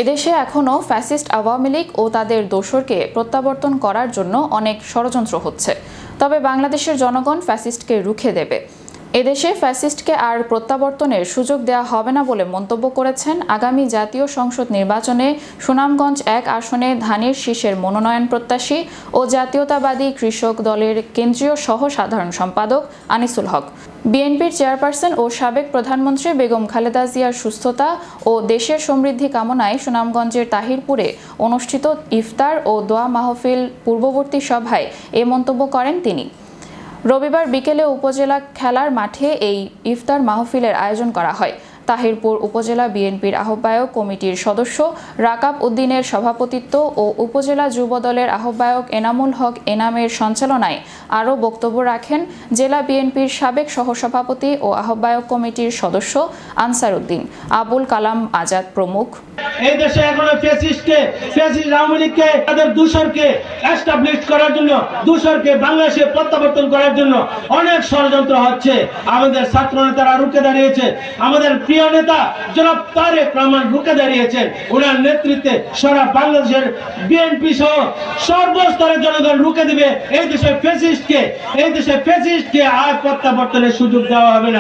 এদেশে এখনও ফ্যাসিস্ট আওয়ামী লীগ ও তাদের দোসরকে প্রত্যাবর্তন করার জন্য অনেক ষড়যন্ত্র হচ্ছে। তবে বাংলাদেশের জনগণ ফ্যাসিস্টকে রুখে দেবে। এদেশে ফ্যাসিস্টকে আর প্রত্যাবর্তনের সুযোগ দেওয়া হবে না বলে মন্তব্য করেছেন আগামী জাতীয় সংসদ নির্বাচনে সুনামগঞ্জ ১ আসনে ধানের শীষের মনোনয়ন প্রত্যাশী ও জাতীয়তাবাদী কৃষক দলের কেন্দ্রীয় সহ সাধারণ সম্পাদক আনিসুল হক। বিএনপির চেয়ারপারসন ও সাবেক প্রধানমন্ত্রী বেগম খালেদা জিয়ার সুস্থতা ও দেশের সমৃদ্ধি কামনায় সুনামগঞ্জের তাহিরপুরে অনুষ্ঠিত ইফতার ও দোয়া মাহফিল পূর্ববর্তী সভায় এ মন্তব্য করেন তিনি। রবিবার বিকেলে উপজেলা খেলার মাঠে এই ইফতার মাহফিলের আয়োজন করা হয়। তাহিরপুর উপজেলা বিএনপির আহ্বায়ক কমিটির সদস্য রাকাব উদ্দিনের সভাপতিত্ব ও উপজেলা যুব দলের আহ্বায়ক এনামুল হক এনামের সঞ্চালনায় আরও বক্তব্য রাখেন জেলা বিএনপির সাবেক সহসভাপতি ও আহ্বায়ক কমিটির সদস্য আনসার উদ্দিন, আবুল কালাম আজাদ প্রমুখ। এই দেশে এখনো ফ্যাসিস্ট আওয়ামী লীগকে তাদের দূষরকে এস্টাবলিশ করার জন্য, দূষরকে বাংলাদেশে প্রত্যাবর্তন করার জন্য অনেক ষড়যন্ত্র হচ্ছে। আমাদের ছাত্র নেতারা রুখে দাঁড়িয়েছে, আমাদের প্রিয় নেতা জনাব তারেক রহমান রুখে দাঁড়িয়েছেন। ওনার নেতৃত্বে সারা বাংলাদেশের বিএনপি সহ সর্বস্তরের জনগণ রুখে দিবে এই দেশে ফ্যাসিস্টকে আর প্রত্যাবর্তনের সুযোগ দেওয়া হবে না।